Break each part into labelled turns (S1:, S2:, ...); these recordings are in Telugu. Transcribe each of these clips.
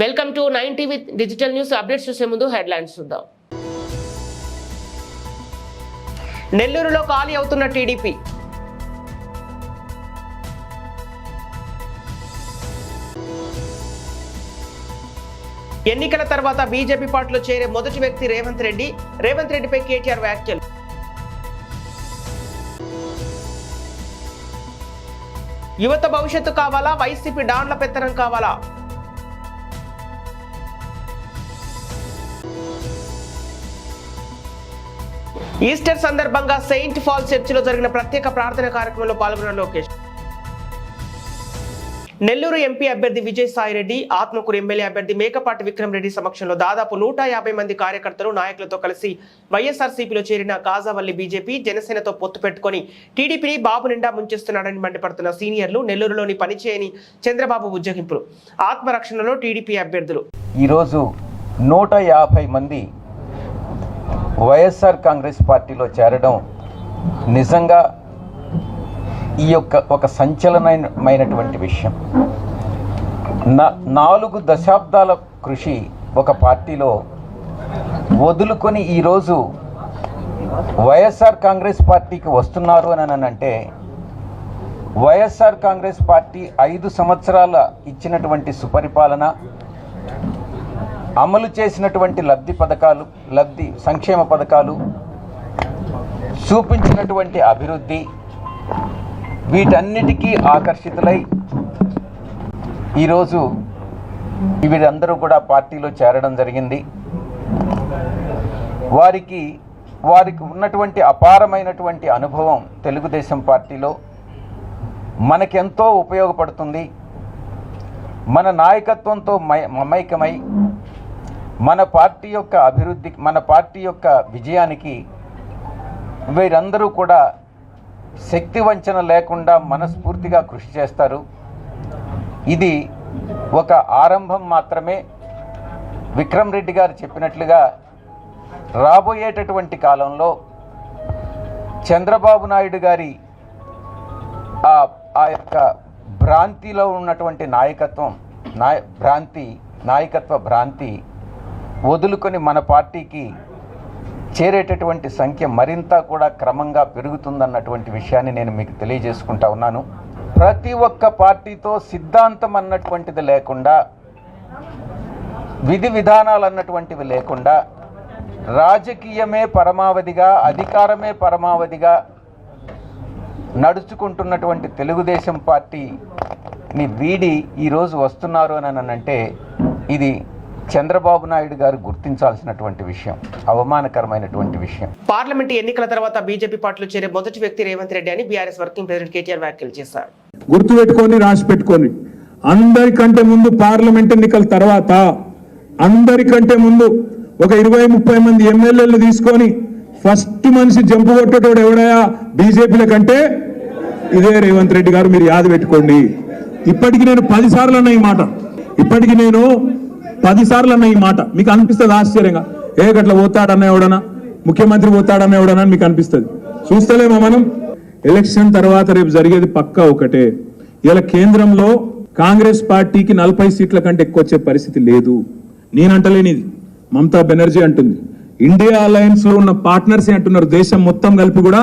S1: Welcome to 9 TV digital news. Updates చూసే ముందు హెడ్లైన్స్ చూద్దాం. నెల్లూరులో ఖాళీ అవుతున్న టీడీపీ. ఎన్నికల తర్వాత బీజేపీ పార్టీలో చేరే మొదటి వ్యక్తి రేవంత్ రెడ్డి. రేవంత్ రెడ్డిపై కేటీఆర్ వ్యాఖ్యలు. యువత భవిష్యత్తు కావాలా, వైసీపీ డాన్ల పెత్తనం కావాలా? ఈస్టర్ సందర్భంగా సెయింట్ ఫాల్ చర్చిలో జరిగిన ప్రత్యేక ప్రార్థన కార్యక్రమంలో పాల్గొన్న లోకేష్. నెల్లూరు ఎంపీ అభ్యర్థి విజయసాయిరెడ్డి, ఆత్మకూరు ఎమ్మెల్యే అభ్యర్థి మేకపాటి విక్రమ్ రెడ్డి సమక్షంలో దాదాపు 150 మంది కార్యకర్తలు, నాయకులతో కలిసి వైఎస్ఆర్సీపీలో చేరిన కాజావల్లి బీజేపీ జనసేనతో పొత్తు పెట్టుకుని టీడీపీని బాబు నిండా ముంచేస్తున్నాడని మండిపడుతున్న సీనియర్లు, నెల్లూరులోని పనిచేయని చంద్రబాబు ఉజ్జగింపులు, ఆత్మరక్షణలో టీడీపీ అభ్యర్థులు.
S2: ఈరోజు 150 మంది వైఎస్ఆర్ కాంగ్రెస్ పార్టీలో చేరడం నిజంగా ఈ యొక్క ఒక సంచలనమైనటువంటి విషయం. 4 దశాబ్దాల కృషి ఒక పార్టీలో వదులుకొని ఈరోజు వైఎస్ఆర్ కాంగ్రెస్ పార్టీకి వస్తున్నారు అని అంటే, వైఎస్ఆర్ కాంగ్రెస్ పార్టీ 5 సంవత్సరాల ఇచ్చినటువంటి సుపరిపాలన, అమలు చేసినటువంటి సంక్షేమ పథకాలు, చూపించినటువంటి అభివృద్ధి, వీటన్నిటికీ ఆకర్షితులై ఈరోజు వీరందరూ కూడా పార్టీలో చేరడం జరిగింది. వారికి ఉన్నటువంటి అపారమైనటువంటి అనుభవం తెలుగుదేశం పార్టీలో మనకెంతో ఉపయోగపడుతుంది. మన నాయకత్వంతో మమైకమై మన పార్టీ యొక్క అభివృద్ధి, మన పార్టీ యొక్క విజయానికి వీరందరూ కూడా శక్తి వంచన లేకుండా మనస్ఫూర్తిగా కృషి చేస్తారు. ఇది ఒక ఆరంభం మాత్రమే. విక్రమ్ రెడ్డి గారు చెప్పినట్లుగా రాబోయేటటువంటి కాలంలో చంద్రబాబు నాయుడు గారి ఆ యొక్క భ్రాంతిలో ఉన్నటువంటి నాయకత్వ భ్రాంతి వదులుకొని మన పార్టీకి చేరేటటువంటి సంఖ్య మరింత కూడా క్రమంగా పెరుగుతుందన్నటువంటి విషయాన్ని నేను మీకు తెలియజేసుకుంటా ఉన్నాను. ప్రతి ఒక్క పార్టీతో సిద్ధాంతం అన్నటువంటిది లేకుండా, విధి విధానాలు అన్నటువంటివి లేకుండా, రాజకీయమే పరమావధిగా, అధికారమే పరమావధిగా నడుచుకుంటున్నటువంటి తెలుగుదేశం పార్టీని వీడి ఈరోజు వస్తున్నారు అని అంటే ఇది చంద్రబాబు నాయుడు గారు గుర్తించాల్సినటువంటి విషయం, అవమానకరమైనటువంటి విషయం.
S1: పార్లమెంట్ ఎన్నికల తర్వాత బీజేపీ పార్టీలో చేరే మొదటి వ్యక్తి రేవంత్ రెడ్డి అని బీఆర్ఎస్ వర్కింగ్ ప్రెసిడెంట్ కేటీఆర్ వ్యాఖ్యలు చేశారు.
S3: గుర్తుపెట్టుకొని, రాసి పెట్టుకొని, అందరికంటే ముందు పార్లమెంట్ ఎన్నికల తర్వాత అందరికంటే ముందు ఒక 20-30 మంది ఎమ్మెల్యేలు తీసుకొని ఫస్ట్ మనిషి జంపు కొట్టేటోడు ఎవడయా బీజేపీల కంటే ఇదే రేవంత్ రెడ్డి గారు. మీరు యాద పెట్టుకోండి. ఇప్పటికి నేను 10 సార్లు అన్న ఈ మాట. మీకు అనిపిస్తుంది ఆశ్చర్యంగా, గట్లా పోతాడన్న ఎవడనా, ముఖ్యమంత్రి పోతాడన్న ఎవడనా అని మీకు అనిపిస్తుంది. చూస్తలేమో మనం. ఎలక్షన్ తర్వాత రేపు జరిగేది పక్కా ఒకటే. ఇలా కేంద్రంలో కాంగ్రెస్ పార్టీకి 40 సీట్ల కంటే ఎక్కువ వచ్చే పరిస్థితి లేదు. నేనంటలేనిది, మమతా బెనర్జీ అంటుంది. ఇండియా అలయన్స్ లో ఉన్న పార్ట్నర్స్ అంటున్నారు, దేశం మొత్తం కలిపి కూడా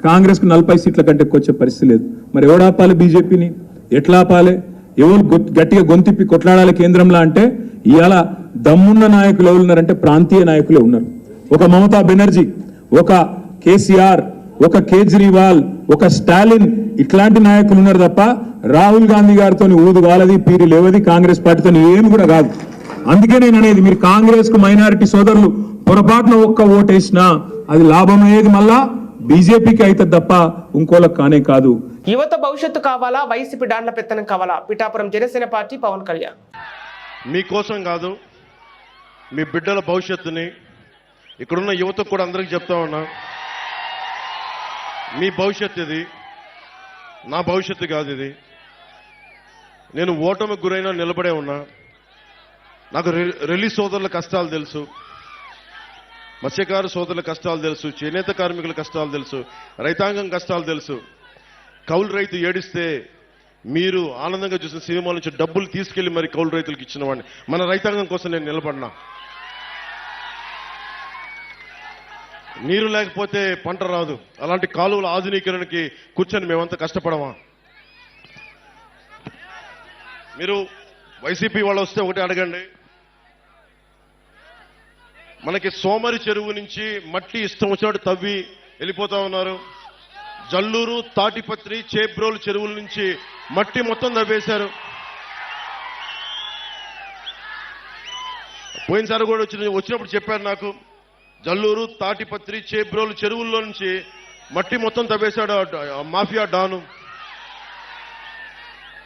S3: కాంగ్రెస్ కు 40 సీట్ల కంటే ఎక్కువ వచ్చే పరిస్థితి లేదు. మరి ఎవడాపాలి బీజేపీని? ఎట్లా ఆపాలి? ఎవరు గట్టిగా గొంతిప్పి కొట్లాడాలి కేంద్రంలో అంటే, ఇవాళ దమ్మున్న నాయకులు ఎవరు ఉన్నారంటే ప్రాంతీయ నాయకులే ఉన్నారు. ఒక మమతా బెనర్జీ, ఒక కేసీఆర్, ఒక కేజ్రీవాల్, ఒక స్టాలిన్, ఇట్లాంటి నాయకులు ఉన్నారు తప్ప రాహుల్ గాంధీ గారితో ఊదు కాలది, పీరి లేవది, కాంగ్రెస్ పార్టీతో ఏమి కూడా కాదు. అందుకే నేను అనేది, మీరు కాంగ్రెస్ కు మైనారిటీ సోదరులు పొరపాటున ఒక్క ఓటేసినా అది లాభమయ్యేది మళ్ళా బీజేపీకి అయితే తప్ప ఇంకోలకు కానే కాదు.
S1: యువత భవిష్యత్తు కావాలా, వైసీపీ డాన్ల పెత్తనం కావాలా? పిఠాపురం జనసేన పార్టీ పవన్ కళ్యాణ్.
S4: మీకోసం కాదు, మీ బిడ్డల భవిష్యత్తుని ఇక్కడున్న యువతకు కూడా అందరికీ చెప్తా ఉన్నా, మీ భవిష్యత్తు ఇది, నా భవిష్యత్తు కాదు ఇది. నేను ఓటమికి గురైనా నిలబడే ఉన్నా. నాకు రిలీజ్ సోదరుల కష్టాలు తెలుసు, మత్స్యకార సోదరుల కష్టాలు తెలుసు, చేనేత కార్మికుల కష్టాలు తెలుసు, రైతాంగం కష్టాలు తెలుసు. కౌలు రైతు ఏడిస్తే మీరు ఆనందంగా చూసిన సినిమాల నుంచి డబ్బులు తీసుకెళ్లి మరి కౌలు రైతులకు ఇచ్చిన వాడిని. మన రైతాంగం కోసం నేను నిలబడినా. నీరు లేకపోతే పంట రాదు. అలాంటి కాలువల ఆధునీకరణకి కూర్చొని మేమంతా కష్టపడమా? మీరు వైసీపీ వాళ్ళు వస్తే ఒకటి అడగండి. మనకి సోమరి చెరువు నుంచి మట్టి ఇష్టం వచ్చినట్టు తవ్వి వెళ్ళిపోతా ఉన్నారు. జల్లూరు, తాటిపత్రి, చేబ్రోలు చెరువుల నుంచి మట్టి మొత్తం తవ్వేశారు. పోయినసారి కూడా వచ్చినప్పుడు చెప్పారు నాకు, జల్లూరు, తాటిపత్రి, చేబ్రోలు చెరువుల్లో నుంచి మట్టి మొత్తం తవ్వేశాడు మాఫియా డాను.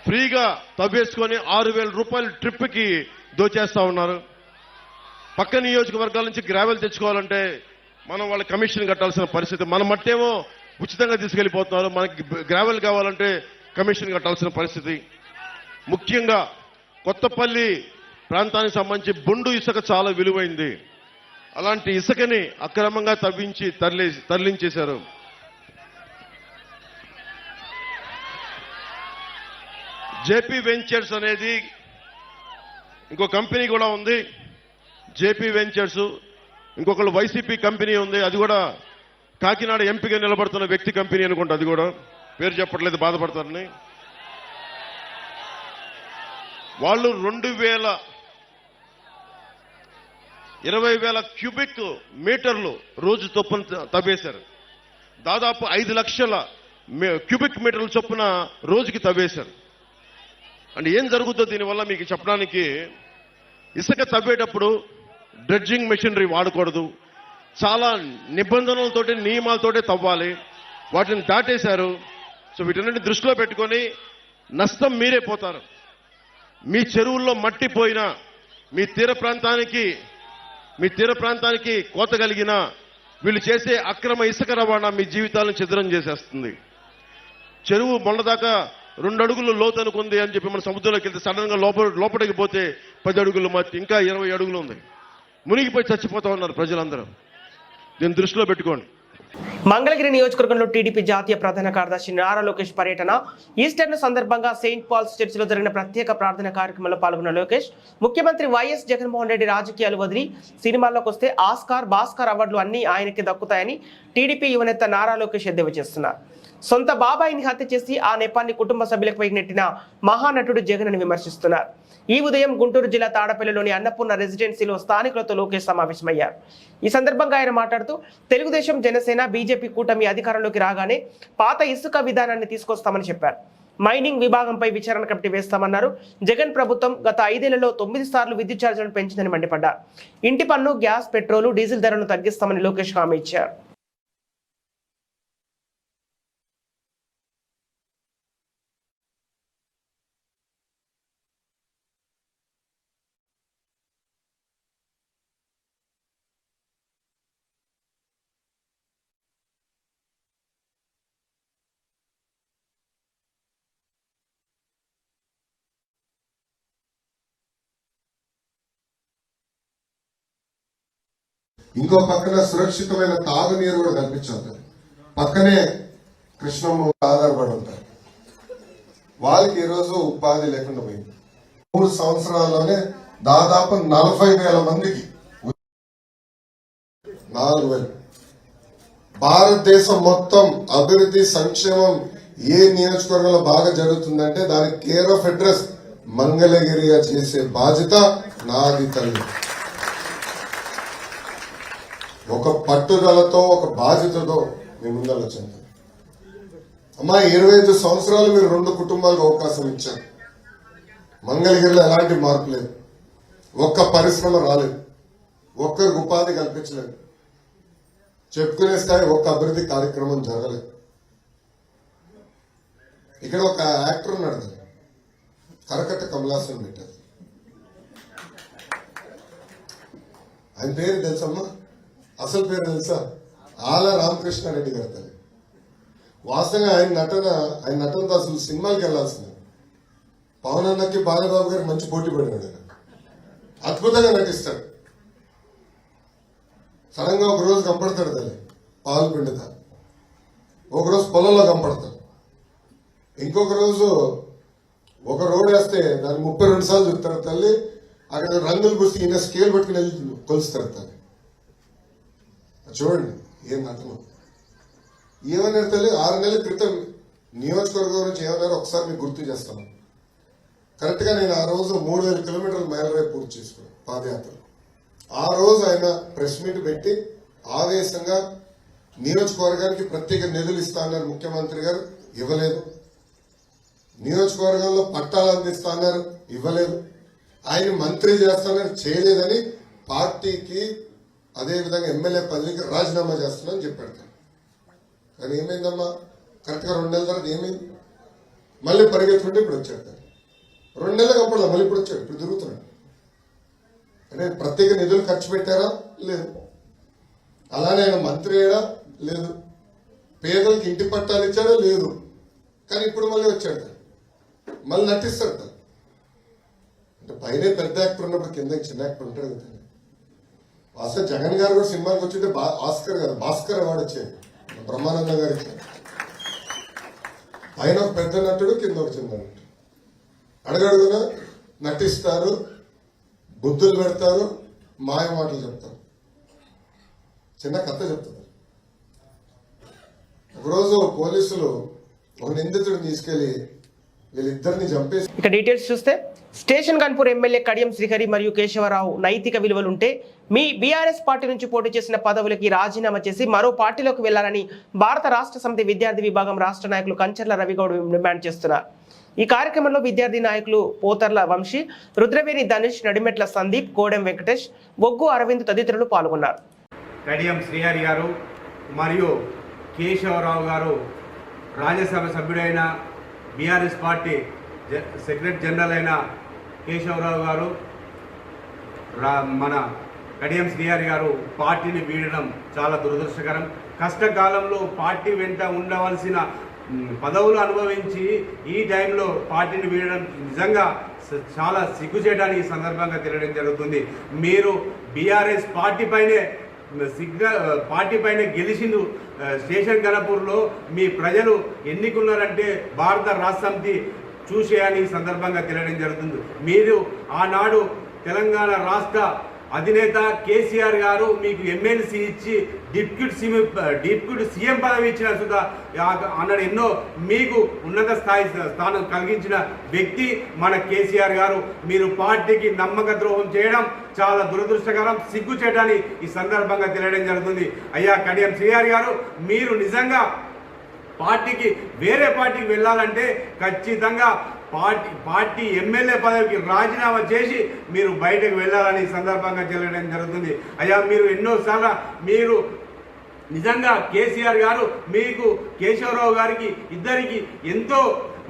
S4: ఫ్రీగా తవ్వేసుకొని 6,000 రూపాయల ట్రిప్కి దోచేస్తా ఉన్నారు. పక్క నియోజకవర్గాల నుంచి గ్రావెల్ తెచ్చుకోవాలంటే మనం వాళ్ళ కమిషన్ కట్టాల్సిన పరిస్థితి. మన మట్టేమో ఉచితంగా తీసుకెళ్లిపోతున్నారు. మనకి గ్రావెల్ కావాలంటే కమిషన్ కట్టాల్సిన పరిస్థితి. ముఖ్యంగా కొత్తపల్లి ప్రాంతానికి సంబంధించి బొండు ఇసుక చాలా విలువైంది. అలాంటి ఇసుకని అక్రమంగా తవ్వించి తరలించేశారు. జేపీ వెంచర్స్ అనేది ఇంకో కంపెనీ కూడా ఉంది. జేపీ వెంచర్స్, ఇంకొకళ్ళు వైసీపీ కంపెనీ ఉంది. అది కూడా కాకినాడ ఎంపీగా నిలబడుతున్న వ్యక్తి కంపెనీ అనుకుంటా. అది కూడా పేరు చెప్పట్లేదు, బాధపడతారని. వాళ్ళు 20,000 క్యూబిక్ మీటర్లు రోజు చొప్పున తవ్వేశారు. దాదాపు 5 లక్షల క్యూబిక్ మీటర్ల చొప్పున రోజుకి తవ్వేశారు. అంటే ఏం జరుగుతుందో దీనివల్ల మీకు చెప్పడానికి, ఇసుక తవ్వేటప్పుడు డ్రెడ్జింగ్ మెషినరీ వాడకూడదు. చాలా నిబంధనలతోటి, నియమాలతోటే తవ్వాలి. వాటిని దాటేశారు. సో వీటన్నిటిని దృష్టిలో పెట్టుకొని నష్టం మీరే పోతారు. మీ చెరువుల్లో మట్టి పోయినా, మీ తీర ప్రాంతానికి కోత కలిగినా, వీళ్ళు చేసే అక్రమ ఇసుక రవాణా మీ జీవితాలను ఛిద్రం చేసేస్తుంది. చెరువు మొన్నదాకా 2 అడుగులు లోతు అనుకుంది అని చెప్పి మన సముద్రంలోకి వెళ్తే సడన్ గా లోపలికి పోతే 10 అడుగులు మట్టి, ఇంకా 20 అడుగులు ఉంది. మునిగిపోయి చచ్చిపోతా ఉన్నారు ప్రజలందరూ. దీన్ని దృష్టిలో పెట్టుకోండి.
S1: మంగళగిరి నియోజకవర్గంలో టీడీపీ జాతీయ ప్రధాన కార్యదర్శి నారా లోకేష్ పర్యటన. ఈస్టర్ సందర్భంగా సెయింట్ పాల్స్ చర్చిలో జరిగిన ప్రత్యేక ప్రార్థన కార్యక్రమంలో పాల్గొన్న లోకేష్, ముఖ్యమంత్రి వైఎస్ జగన్మోహన్ రెడ్డి రాజకీయాలు వదిలి సినిమాల్లోకి వస్తే ఆస్కార్, భాస్కర్ అవార్డులు అన్ని ఆయనకి దక్కుతాయని టీడీపీ యువనేత నారా లోకేష్ ఎద్దేవా చేస్తున్నారు. సొంత బాబాయిని హత్య చేసి ఆ నెపాన్ని కుటుంబ సభ్యులపై నెట్టిన మహానటుడు జగన్ అని విమర్శిస్తున్నారు. ఈ ఉదయం గుంటూరు జిల్లా తాడపల్లిలోని అన్నపూర్ణ రెసిడెన్సీలో స్థానికులతో లోకేష్ సమావేశమయ్యారు. ఈ సందర్భంగా ఆయన మాట్లాడుతూ, తెలుగుదేశం, జనసేన, బీజేపీ కూటమి అధికారంలోకి రాగానే పాత ఇసుక విధానాన్ని తీసుకొస్తామని చెప్పారు. మైనింగ్ విభాగంపై విచారణ కమిటీ వేస్తామన్నారు. జగన్ ప్రభుత్వం గత 5 ఏళ్లలో 9 సార్లు విద్యుత్ ఛార్జీలను పెంచిందని మండిపడ్డారు. ఇంటి పన్ను, గ్యాస్, పెట్రోలు, డీజిల్ ధరలను తగ్గిస్తామని లోకేష్ హామీ ఇచ్చారు.
S5: ఇంకో పక్కన సురక్షితమైన తాగునీరు కూడా కల్పించాలి. పక్కనే కృష్ణమ్మ ఆధారపడి ఉంటారు. వాళ్ళకి ఈరోజు ఉపాధి లేకుండా పోయింది. 3 సంవత్సరాల్లోనే దాదాపు 40,000 మందికి 4,000. భారతదేశం మొత్తం అభివృద్ధి, సంక్షేమం ఏ నియోజకవర్గంలో బాగా జరుగుతుందంటే దానికి కేర్ ఆఫ్ అడ్రస్ మంగళగిరిగా చేసే బాధ్యత నాది తల్లి. ఒక పట్టుదలతో, ఒక బాధ్యతతో మీ ముందర వచ్చింది. అమ్మా, 25 సంవత్సరాలు మీరు 2 కుటుంబాలకు అవకాశం ఇచ్చారు. మంగళగిరిలో ఎలాంటి మార్పు లేదు. ఒక్క పరిశ్రమ రాలేదు, ఒక్కరికి ఉపాధి కల్పించలేదు, చెప్పుకునే స్థాయి ఒక్క అభివృద్ధి కార్యక్రమం జరగలేదు. ఇక్కడ ఒక యాక్టర్ ఉన్నాడు, కరకట్ట కమలాసన్ పెట్టారు. ఆయన పేరు తెలుసమ్మా? అసలు పేరు తెలుసా? ఆల రామకృష్ణారెడ్డి గారు తల్లి. వాస్తవంగా ఆయన నటనతో అసలు సినిమాకి వెళ్లాల్సింది. పవన్ అన్నకి బాలబాబు గారికి మంచి పోటీ పడినాడు. అద్భుతంగా నటిస్తాడు. సడన్ గా ఒక రోజు కనపడతాడు తల్లి పాలు పిండుతా, ఒకరోజు పొలంలో కనపడతాడు, ఇంకొక రోజు ఒక రోడ్ వేస్తే దాన్ని 32 సార్లు చూస్తారు తల్లి. అక్కడ రంగులు పూసి ఈయన స్కేల్ పట్టుకుని వెళ్ళి కొలుస్తారు తల్లి. చూడండి ఏం అర్థం. ఏమన్నారు తల్లి 6 నెలల క్రితం నియోజకవర్గం గురించి ఏమన్నారో ఒకసారి మీకు గుర్తు చేస్తాను. కరెక్ట్ గా నేను ఆ రోజు 3000 కిలోమీటర్ల మైలురాయి పూర్తి చేసుకున్నాను పాదయాత్ర. ఆ రోజు ఆయన ప్రెస్ మీట్ పెట్టి ఆవేశంగా నియోజకవర్గానికి ప్రత్యేక నిధులు ఇస్తా అన్నారు ముఖ్యమంత్రి గారు, ఇవ్వలేదు. నియోజకవర్గంలో పట్టాలు అందిస్తా అన్నారు, ఇవ్వలేదు. ఆయన మంత్రి చేస్తానని చేయలేదని పార్టీకి అదేవిధంగా ఎమ్మెల్యే పదవికి రాజీనామా చేస్తున్నానని చెప్పాడు. కానీ ఏమైందమ్మా, కరెక్ట్ గా 2 నెలల తర్వాత ఏమైంది? మళ్ళీ పరిగెత్తుంటే ఇప్పుడు వచ్చాడు. 2 నెలలకు అప్పుడు మళ్ళీ ఇప్పుడు వచ్చాడు, ఇప్పుడు తిరుగుతున్నాడు. అంటే ప్రత్యేక నిధులు ఖర్చు పెట్టారా? లేదు. అలానే ఆయన మంత్రి అయ్యాడా? లేదు. పేదలకు ఇంటి పట్టాలు ఇచ్చాడా? లేదు. కానీ ఇప్పుడు మళ్ళీ వచ్చాడు, మళ్ళీ నటిస్తాడు. అంటే పైన పెద్ద యాక్టర్ ఉన్నప్పుడు కింద చిన్న యాక్టర్ ఉంటాడు కదా. అసలు జగన్ గారు కూడా సినిమాకి వచ్చింటే ఆస్కర్ కదా, భాస్కర్ అవార్డు వచ్చేది, బ్రహ్మానందం గారు ఇచ్చారు. పైన ఒక పెద్ద నటుడు, కింద ఒక చిన్న నటుడు. అడగడుగున నటిస్తారు, బుద్ధులు పెడతారు, మాయ మాటలు చెప్తారు, చిన్న కథ చెప్తారు. ఒకరోజు పోలీసులు ఒక నిందితుడిని తీసుకెళ్లి వీళ్ళిద్దరిని చంపేసి.
S1: ఇక డీటెయిల్స్ చూస్తే స్టేషన్ గన్పూర్ ఎమ్మెల్యే కడియం శ్రీహరి మరియు కేశవరావు నైతిక విలువలుంటే మీ బీఆర్ఎస్ పార్టీ నుంచి పోటీ చేసిన పదవులకి రాజీనామా చేసి మరో పార్టీలోకి వెళ్లాలని భారత రాష్ట్ర సమితి విద్యార్థి విభాగం రాష్ట్ర నాయకులు కంచర్ల రవిగౌడ్ డిమాండ్ చేస్తున్నారు. ఈ కార్యక్రమంలో విద్యార్థి నాయకులు పోతర్ల వంశీ, రుద్రవేణి ధనుష్, నడిమెట్ల సందీప్, కోడెం వెంకటేష్, బొగ్గు అరవింద్ తదితరులు పాల్గొన్నారు.
S6: కడియం శ్రీహరి గారు మరియు కేశవరావు గారు రాజ్యసభ సభ్యుడైన బీఆర్ఎస్ పార్టీ సెక్రటరీ జనరల్ అయిన కేశవరావు గారు, మన కడియం శ్రీహరి గారు పార్టీని వీడడం చాలా దురదృష్టకరం. కష్టకాలంలో పార్టీ వెంట ఉండవలసిన పదవులు అనుభవించి ఈ టైంలో పార్టీని వీడడం నిజంగా చాలా సిగ్గుచేయడానికి సందర్భంగా తెలియడం జరుగుతుంది. మీరు బీఆర్ఎస్ పార్టీ పైనే గెలిచిండు. స్టేషన్ గణపూర్లో మీ ప్రజలు ఎన్నికున్నారంటే భారత రాష్ట్ర సమితి చూసేయని సందర్భంగా తెలియడం జరుగుతుంది. మీరు ఆనాడు తెలంగాణ రాష్ట్ర అధినేత కేసీఆర్ గారు మీకు ఎమ్మెల్సీ ఇచ్చి డిప్యూటీ సీఎం పదవి ఇచ్చిన సుధా అన్నాడు. ఎన్నో మీకు ఉన్నత స్థానం కలిగించిన వ్యక్తి మన కేసీఆర్ గారు. మీరు పార్టీకి నమ్మక ద్రోహం చేయడం చాలా దురదృష్టకరం, సిగ్గు చేయడాన్ని ఈ సందర్భంగా తెలియడం జరుగుతుంది. అయ్యా కడియం శ్రీహరి గారు, మీరు నిజంగా పార్టీకి వేరే పార్టీకి వెళ్ళాలంటే ఖచ్చితంగా పార్టీ ఎమ్మెల్యే పదవికి రాజీనామా చేసి మీరు బయటకు వెళ్ళాలని సందర్భంగా తెలియడం జరుగుతుంది. అయ్యా మీరు ఎన్నోసార్లు మీరు నిజంగా కేసీఆర్ గారు మీకు కేశవరావు గారికి ఇద్దరికి ఎంతో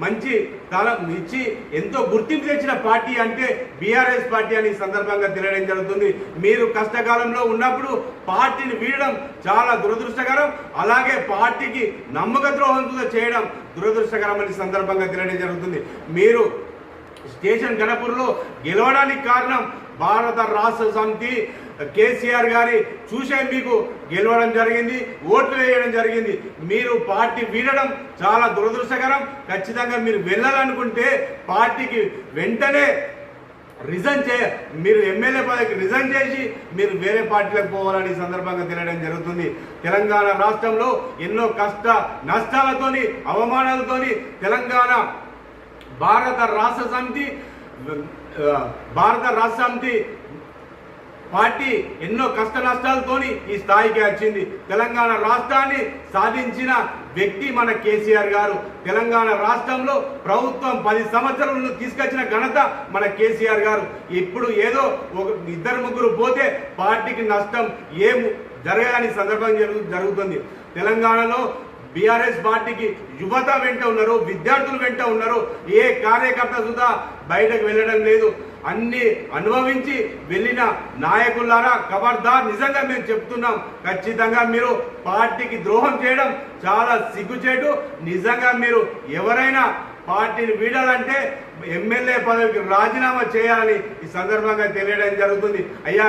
S6: మంచి స్థలం ఇచ్చి ఎంతో గుర్తింపు తెచ్చిన పార్టీ అంటే బీఆర్ఎస్ పార్టీ అని సందర్భంగా తెలియడం జరుగుతుంది. మీరు కష్టకాలంలో ఉన్నప్పుడు పార్టీని వీడడం చాలా దురదృష్టకరం, అలాగే పార్టీకి నమ్మక ద్రోహంతో చేయడం దురదృష్టకరం అని సందర్భంగా తెలియడం జరుగుతుంది. మీరు స్టేషన్ గణపూర్లో గెలవడానికి కారణం భారత రాష్ట్ర సమితి కేసీఆర్ గారి చూసే మీకు గెలవడం జరిగింది, ఓట్లు వేయడం జరిగింది. మీరు పార్టీ వీడడం చాలా దురదృష్టకరం. ఖచ్చితంగా మీరు వెళ్ళాలనుకుంటే పార్టీకి వెంటనే మీరు ఎమ్మెల్యే పదవికి రిజైన్ చేసి మీరు వేరే పార్టీలకు పోవాలని సందర్భంగా తెలియడం జరుగుతుంది. తెలంగాణ రాష్ట్రంలో ఎన్నో నష్టాలతోని అవమానాలతోని తెలంగాణ భారత రాష్ట్ర సమితి పార్టీ ఎన్నో కష్ట నష్టాలతోని ఈ స్థాయికి వచ్చింది. తెలంగాణ రాష్ట్రాన్ని సాధించిన వ్యక్తి మన కేసీఆర్ గారు. తెలంగాణ రాష్ట్రంలో ప్రభుత్వం 10 సంవత్సరాలను తీసుకొచ్చిన ఘనత మన కేసీఆర్ గారు. ఇప్పుడు ఏదో 2-3 పోతే పార్టీకి నష్టం ఏం జరగాలని సందర్భం జరుగుతుంది. తెలంగాణలో బీఆర్ఎస్ పార్టీకి యువత వెంట ఉన్నారు, విద్యార్థులు వెంట ఉన్నారు. ఏ కార్యకర్త సుధా బయటకు వెళ్ళడం లేదు. అన్ని అనుభవించి వెళ్ళిన నాయకులారా ఖబర్దార్, నిజంగా మేము చెప్తున్నాం, ఖచ్చితంగా మీరు పార్టీకి ద్రోహం చేయడం చాలా సిగ్గుచేటు. నిజంగా మీరు ఎవరైనా పార్టీని వీడాలంటే ఎమ్మెల్యే పదవికి రాజీనామా చేయాలని ఈ సందర్భంగా తెలియడం జరుగుతుంది. అయ్యా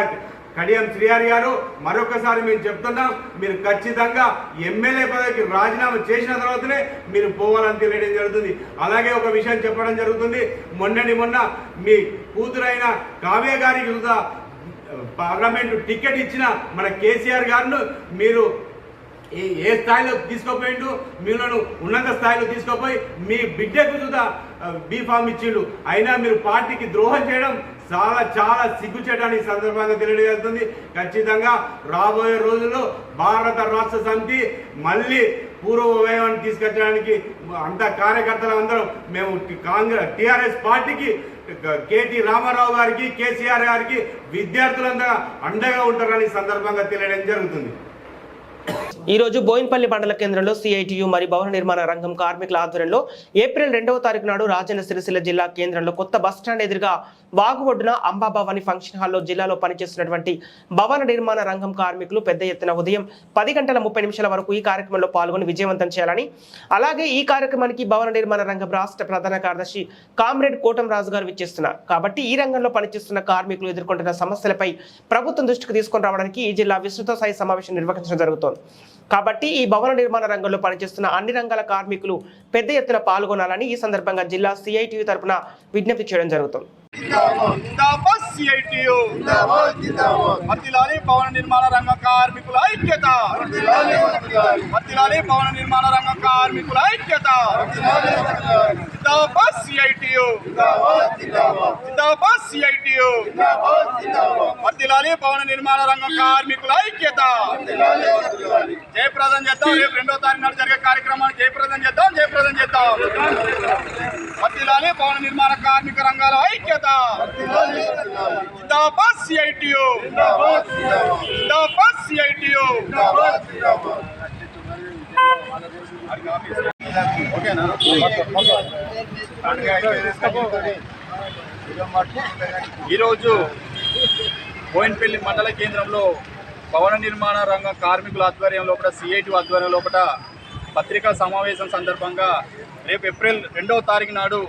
S6: కడియం శ్రీహరి గారు, మరొకసారి మేము చెప్తున్నాం, మీరు ఖచ్చితంగా ఎమ్మెల్యే పదవికి రాజీనామా చేసిన తర్వాతనే మీరు పోవాలని తెలియడం జరుగుతుంది. అలాగే ఒక విషయం చెప్పడం జరుగుతుంది, మొన్న మీ కూతురైన కావ్య గారికి కూడా పార్లమెంటు టికెట్ ఇచ్చిన మన కేసీఆర్ గారిను మీరు ఏ స్థాయిలో తీసుకోపోయిండు, మీలను ఉన్నత స్థాయిలో తీసుకోపోయి మీ బిడ్డకు కూడా బీఫామ్ ఇచ్చిండు. అయినా మీరు పార్టీకి ద్రోహం చేయడం చాలా సిగ్గుచేటని సందర్భంగా తెలియజేస్తుంది. ఖచ్చితంగా రాబోయే రోజుల్లో భారత రాష్ట్ర సమితి మళ్ళీ పూర్వ వైభవాన్ని తీసుకొచ్చడానికి అంత కార్యకర్తలు అందరం మేము టీఆర్ఎస్ పార్టీకి, కేటీ రామారావు గారికి, కేసీఆర్ గారికి విద్యార్థులంతా అండగా ఉంటారని సందర్భంగా తెలియడం జరుగుతుంది.
S1: ఈ రోజు బోయిన్పల్లి మండల కేంద్రంలో సిఐటియు మరియు భవన నిర్మాణ రంగం కార్మికుల ఆధ్వర్యంలో ఏప్రిల్ 2వ తారీఖు నాడు రాజన్న సిరిసిల్ల జిల్లా కేంద్రంలో కొత్త బస్టాండ్ ఎదురుగా వాగు ఒడ్డున అంబాభవాని ఫంక్షన్ హాల్లో జిల్లాలో పనిచేస్తున్నటువంటి భవన నిర్మాణ రంగం కార్మికులు పెద్ద ఎత్తున ఉదయం 10:30 వరకు ఈ కార్యక్రమంలో పాల్గొని విజయవంతం చేయాలని, అలాగే ఈ కార్యక్రమానికి భవన నిర్మాణ రంగం రాష్ట్ర ప్రధాన కార్యదర్శి కామ్రేడ్ కోటం రాజు గారు విచ్చేస్తున్నారు. కాబట్టి ఈ రంగంలో పనిచేస్తున్న కార్మికులు ఎదుర్కొంటున్న సమస్యలపై ప్రభుత్వం దృష్టికి తీసుకొని రావడానికి ఈ జిల్లా విస్తృత స్థాయి సమావేశం నిర్వహించడం జరుగుతోంది. కాబట్టి ఈ భవన నిర్మాణ రంగంలో పనిచేస్తున్న అన్ని రంగాల కార్మికులు పెద్ద ఎత్తున పాల్గొనాలని ఈ సందర్భంగా జిల్లా సిఐటియు తరపున విజ్ఞప్తి చేయడం జరుగుతుంది.
S7: భవన నిర్మాణ రంగ కార్మికుల ఐక్యత, భవన నిర్మాణ రంగ కార్మికుల ఐక్యత, సిఐటియు, సిఐటియు, భవన నిర్మాణ రంగ కార్మికుల ఐక్యత. జయప్రదం చేద్దాం. రేపు 2వ తారీఖు నాడు జరిగే కార్యక్రమాన్ని జయప్రదం చేద్దాం. భవన నిర్మాణ కార్మిక రంగాల ఐక్యత. CITU, CITU. ఈరోజు బోయిన్పల్లి మండల కేంద్రంలో భవన నిర్మాణ రంగ కార్మికుల ఆధ్వర్యం లోపల, సిఐటి ఆధ్వర్యం లోపల పత్రికా సమావేశం సందర్భంగా రేపు ఏప్రిల్ 2వ తారీఖు నాడు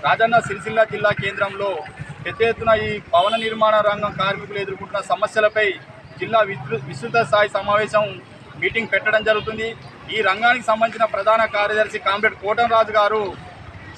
S7: రాజన్న సిరిసిల్ల జిల్లా కేంద్రంలో పెద్ద ఎత్తున ఈ భవన నిర్మాణ రంగం కార్మికులు ఎదుర్కొంటున్న సమస్యలపై జిల్లా విస్తృత స్థాయి సమావేశం మీటింగ్ పెట్టడం జరుగుతుంది. ఈ రంగానికి సంబంధించిన ప్రధాన కార్యదర్శి కామ్రేడ్ కోటం రాజు గారు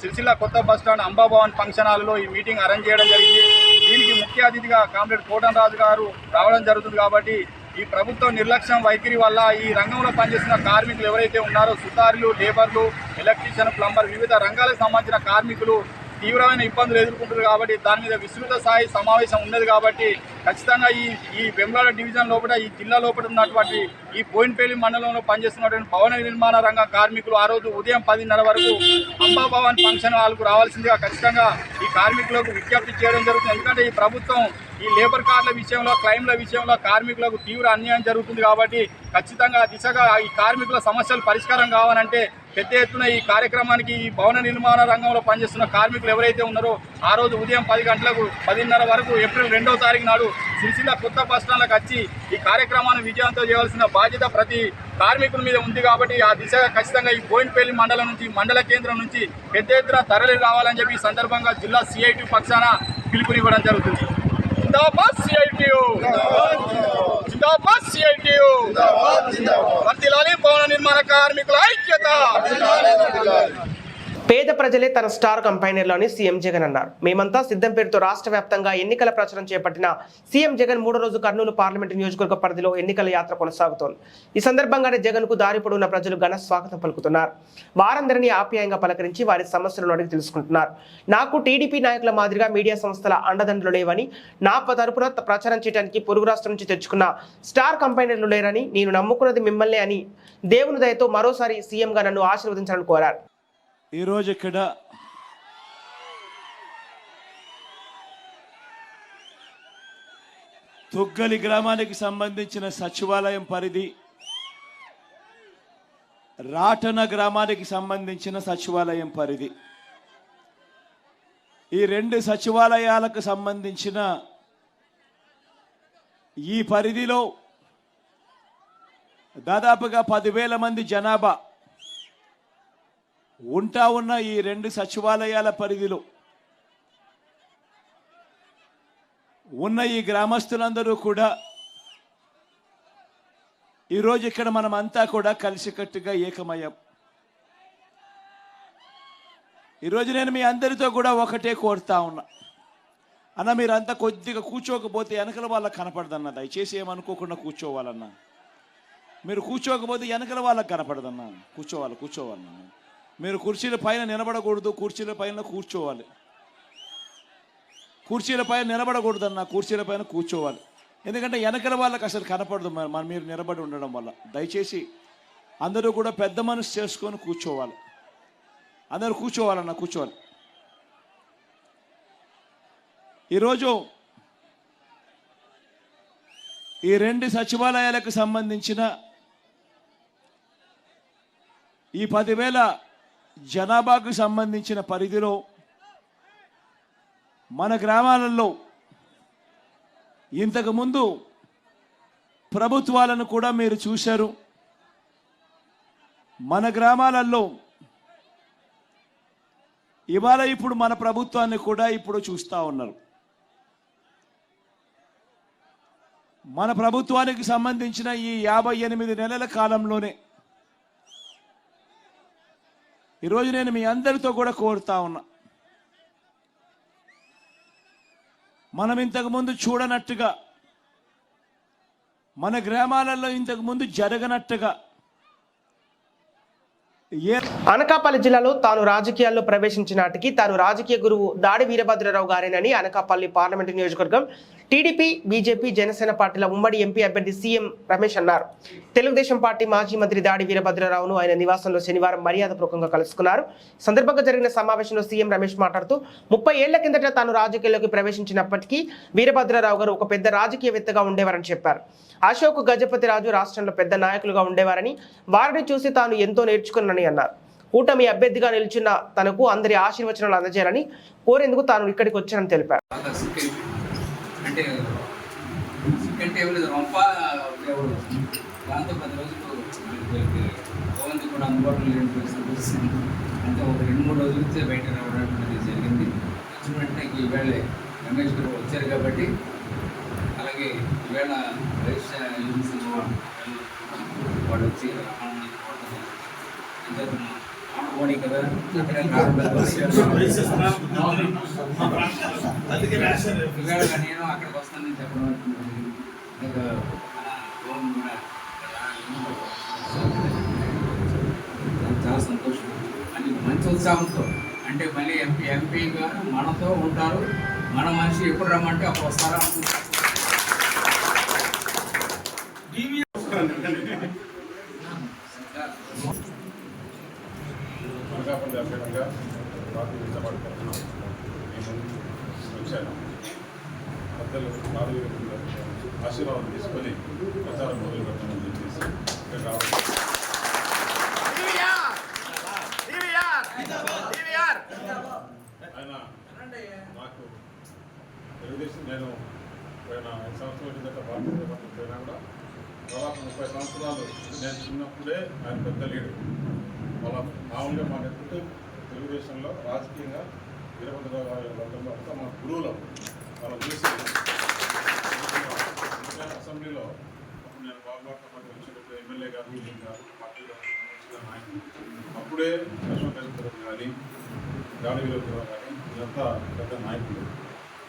S7: సిరిసిల్ల కొత్త బస్టాండ్ అంబాభవన్ ఫంక్షన్ హాల్లో ఈ మీటింగ్ అరేంజ్ చేయడం జరిగింది. దీనికి ముఖ్య అతిథిగా కామ్రేడ్ కోటం రాజు గారు రావడం జరుగుతుంది. కాబట్టి ఈ ప్రభుత్వం నిర్లక్ష్యం వైఖరి వల్ల ఈ రంగంలో పనిచేస్తున్న కార్మికులు ఎవరైతే ఉన్నారో, సుతారులు, లేబర్లు, ఎలక్ట్రీషియన్, ప్లంబర్, వివిధ రంగాలకు సంబంధించిన కార్మికులు తీవ్రమైన ఇబ్బందులు ఎదుర్కొంటారు. కాబట్టి దాని మీద విస్తృత స్థాయి సమావేశం ఉన్నది. కాబట్టి ఖచ్చితంగా ఈ వెమ్లాడ డివిజన్ లోపల, ఈ జిల్లా లోపల ఉన్నటువంటి ఈ బోయిన్పల్లి మండలంలో పనిచేస్తున్నటువంటి భవన నిర్మాణ రంగ కార్మికులు ఆ రోజు ఉదయం 10:30 వరకు అంబాభవన్ ఫంక్షన్ హాల్కు రావాల్సిందిగా ఖచ్చితంగా ఈ కార్మికులకు విజ్ఞప్తి చేయడం జరుగుతుంది. ఎందుకంటే ఈ ప్రభుత్వం ఈ లేబర్ కార్డుల విషయంలో, క్లైమ్ల విషయంలో కార్మికులకు తీవ్ర అన్యాయం జరుగుతుంది. కాబట్టి ఖచ్చితంగా దిశగా ఈ కార్మికుల సమస్యలు పరిష్కారం కావాలంటే పెద్ద ఎత్తున ఈ కార్యక్రమానికి ఈ భవన నిర్మాణ రంగంలో పనిచేస్తున్న కార్మికులు ఎవరైతే ఉన్నారో ఆ రోజు ఉదయం 10 గంటలకు 10:30 వరకు ఏప్రిల్ 2వ తారీఖు నాడు సిరిసిల్ల కొత్త బస్టాండ్లకు వచ్చి ఈ కార్యక్రమాన్ని విజయవంతం చేయాల్సిన బాధ్యత ప్రతి కార్మికుల మీద ఉంది. కాబట్టి ఆ దిశగా ఖచ్చితంగా ఈ బోయిన్పల్లి మండలం నుంచి, మండల కేంద్రం నుంచి పెద్ద ఎత్తున తరలి రావాలని చెప్పి ఈ సందర్భంగా జిల్లా సిఐటి పక్షాన పిలుపునివ్వడం జరుగుతుంది. భవన నిర్మాణ కార్మికుల ఐక్యత.
S1: పేద ప్రజలే తన స్టార్ కంపైనర్లోని సీఎం జగన్ అన్నారు. మేమంతా సిద్ధం పేరుతో రాష్ట్ర వ్యాప్తంగా ఎన్నికల ప్రచారం చేపట్టిన సీఎం జగన్ 3వ రోజు కర్నూలు పార్లమెంటు నియోజకవర్గ పరిధిలో ఎన్నికల యాత్ర కొనసాగుతోంది. ఈ సందర్భంగానే జగన్ కు దారి పొడవున ప్రజలు ఘన స్వాగతం పలుకుతున్నారు. వారందరినీ ఆప్యాయంగా పలకరించి వారి సమస్యలను అడిగి తెలుసుకుంటున్నారు. నాకు టీడీపీ నాయకుల మాదిరిగా మీడియా సంస్థల అండదండలు లేవని, నా తరపున ప్రచారం చేయడానికి పొరుగు రాష్ట్రం నుంచి తెచ్చుకున్న స్టార్ కంపైనర్లు లేరని, నేను నమ్ముకున్నది మిమ్మల్ని అని దేవుని దయతో మరోసారి సీఎంగా నన్ను ఆశీర్వదించాలని కోరారు.
S8: ఈరోజు ఇక్కడ తుగ్గలి గ్రామానికి సంబంధించిన సచివాలయం పరిధి, రాటన గ్రామానికి సంబంధించిన సచివాలయం పరిధి, ఈ 2 సచివాలయాలకు సంబంధించిన ఈ పరిధిలో దాదాపుగా 10,000 మంది జనాభా ఉన్న ఈ 2 సచివాలయాల పరిధిలో ఉన్న ఈ గ్రామస్తులందరూ కూడా ఈరోజు ఇక్కడ మనం అంతా కూడా కలిసికట్టుగా ఏకమయ్యాం. ఈరోజు నేను మీ అందరితో కూడా ఒకటే కోరుతా ఉన్నా, అన్న మీరంతా కొద్దిగా కూర్చోకపోతే వెనకల వాళ్ళకి కనపడదన్న, దయచేసి ఏమనుకోకుండా కూర్చోవాలన్నా. మీరు కూర్చోకపోతే వెనకల వాళ్ళకి కనపడదన్నా. కూర్చోవాలన్నా. మీరు కుర్చీల పైన నిలబడకూడదు, కుర్చీల పైన కూర్చోవాలి. కుర్చీల పైన నిలబడకూడదన్నా, కుర్చీల పైన కూర్చోవాలి. ఎందుకంటే వెనకల వాళ్ళకి అసలు కనపడదు మన మీరు నిలబడి ఉండడం వల్ల. దయచేసి అందరూ కూడా పెద్ద మనసు చేసుకొని కూర్చోవాలి. అందరూ కూర్చోవాలన్నా, కూర్చోవాలి. ఈరోజు ఈ 2 సచివాలయాలకు సంబంధించిన ఈ 10,000 జనాభాకు సంబంధించిన పరిధిలో మన గ్రామాలలో ఇంతకుముందు ప్రభుత్వాలను కూడా మీరు చూశారు. మన గ్రామాలలో ఇవాళ ఇప్పుడు మన ప్రభుత్వాన్ని కూడా ఇప్పుడు చూస్తూ ఉన్నారు. మన ప్రభుత్వానికి సంబంధించిన ఈ 58 నెలల కాలంలోనే ఈరోజు నేను మీ అందరితో కూడా కోరుతా ఉన్నా, మనం ఇంతకుముందు చూడనట్టుగా, మన గ్రామాలలో ఇంతకుముందు జరగనట్టుగా
S1: అనకాపల్లి జిల్లాలో తాను రాజకీయాల్లో ప్రవేశించిన నాటికి తాను రాజకీయ గురువు దాడి వీరభద్రరావు గారేనని అనకాపల్లి పార్లమెంటు నియోజకవర్గం టీడీపీ, బీజేపీ, జనసేన పార్టీల ఉమ్మడి ఎంపీ అభ్యర్థి సీఎం రమేష్ అన్నారు. తెలుగుదేశం పార్టీ మాజీ మంత్రి దాడి వీరభద్రరావును ఆయన నివాసంలో శనివారం మర్యాదపూర్వకంగా కలుసుకున్నారు. సందర్భంగా జరిగిన సమావేశంలో సీఎం రమేష్ మాట్లాడుతూ 30 ఏళ్ల కిందట తాను రాజకీయాల్లోకి ప్రవేశించినప్పటికీ వీరభద్రరావు గారు ఒక పెద్ద రాజకీయవేత్తగా ఉండేవారని చెప్పారు. అశోక్ గజపతిరాజు రాష్ట్రంలో పెద్ద నాయకులుగా ఉండేవారని, వారిని చూసి తాను ఎంతో నేర్చుకున్నానని అన్నారు. కూటమి అభ్యర్థిగా నిలిచిన తనకు అందరి ఆశీర్వచనాలు అందజేయాలని కోరేందుకు తాను ఇక్కడికి వచ్చానని తెలిపారు.
S9: అంటే చికెన్ టేబుల్ రొంప దాంతో 10 రోజులు ఓవెన్కి కూడా అందుబాటులో లేని పరిస్థితి వచ్చింది. అంటే ఒక 2-3 రోజులతో బయట రావడం అనేది జరిగింది. వచ్చిన వెంటనే ఈవేళ రమేష్ గారు వచ్చారు కాబట్టి, అలాగే ఈవేళ వైఎస్ వాళ్ళు వచ్చి పోనీ కదా నేను అక్కడికి వస్తానని చెప్పడం చాలా సంతోషం అని మంచి ఉత్సాహంతో. అంటే మళ్ళీ ఎంపీ గారు మనతో ఉంటారు, మన మనిషి ఎప్పుడు రమ్మంటే అప్పుడు వస్తారా అనుకుంటారు.
S3: అనకాపల్లి అభ్యర్థిగా ప్రాతినిధ్యపడుతున్నాం. వచ్చాను. పెద్దలు ఆశీర్వాదం తీసుకొని ప్రచారం మొదలు పెట్టమని చెప్పేసి ఇక్కడ రావడం. ఆయన నాకు తెలుగుదేశం నేను 5 సంవత్సరాల కిందట భారతీయ జనతా పార్టీ పోయినా కూడా దాదాపు 30 సంవత్సరాలు నేను చిన్నప్పుడే ఆయన పెద్ద లీడర్. వాళ్ళ మామూలుగా మా నెత్తుకు తెలుగుదేశంలో రాజకీయంగా వీరభద్రరావు గారి వర్గంలో అంతా మా గురువులు. వాళ్ళ చూసి అసెంబ్లీలో నేను బాబుతో పాటు వచ్చినప్పుడు ఎమ్మెల్యే గారు పార్టీలో నాయకులు అప్పుడే అశోక్ గజపతిరావు కానీ దాడి వీరభద్రరావు కానీ ఇదంతా పెద్ద నాయకులు.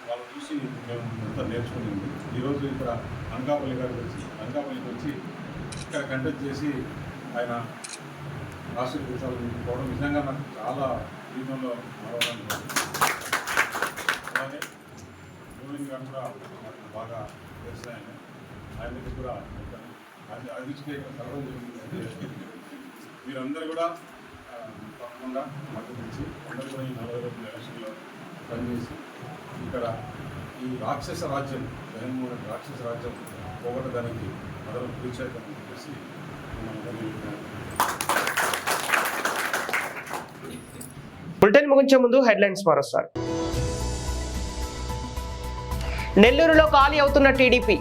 S3: వాళ్ళు చూసి మేము అంతా నేర్చుకునింది. ఈరోజు ఇక్కడ అనకాపల్లికి వచ్చి ఇక్కడ కంటెక్ట్ చేసి ఆయన ఆశీర్వదించాలని పోవడం నిజంగా నాకు చాలా జీవితంలో మరవడానికి. అలాగే గోవింద్ గారు కూడా నాకు బాగా తెలిసిన ఆయన దగ్గర కూడా అది సర్వం జరిగింది. మీరందరూ కూడా తప్పకుండా మద్దతించి అందరూ కూడా ఈ 40 రోజుల ఎలక్షన్లో పనిచేసి ఇక్కడ ఈ రాక్షస రాజ్యం, జగన్మోహన్ రెడ్డి రాక్షస రాజ్యం పోగొట్టడానికి మొదలు పిలిచేద్దామని చెప్పేసి
S1: బులెటిన్ ముగించే ముందు హెడ్లైన్స్ మరోసారి. నెల్లూరులో ఖాళీ అవుతున్న టీడీపీ.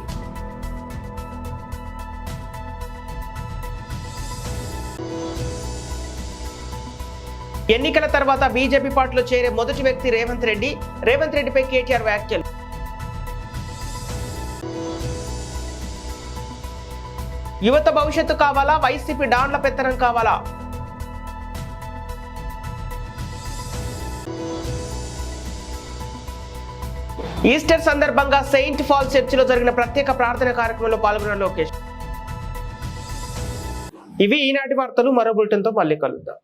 S1: ఎన్నికల తర్వాత బీజేపీ పార్టీలో చేరే మొదటి వ్యక్తి రేవంత్ రెడ్డి. రేవంత్ రెడ్డిపై కేటీఆర్ వ్యాఖ్యలు. యువత భవిష్యత్తు కావాలా, వైసీపీ డాన్ల పెత్తనం కావాలా? ఈస్టర్ సందర్భంగా సెయింట్ ఫాల్ చర్చిలో జరిగిన ప్రత్యేక ప్రార్థన కార్యక్రమంలో పాల్గొన్న లోకేష్. ఇవి ఈనాటి వార్తలు. మరో బులెటిన్తో మళ్ళీ కలుద్దాం.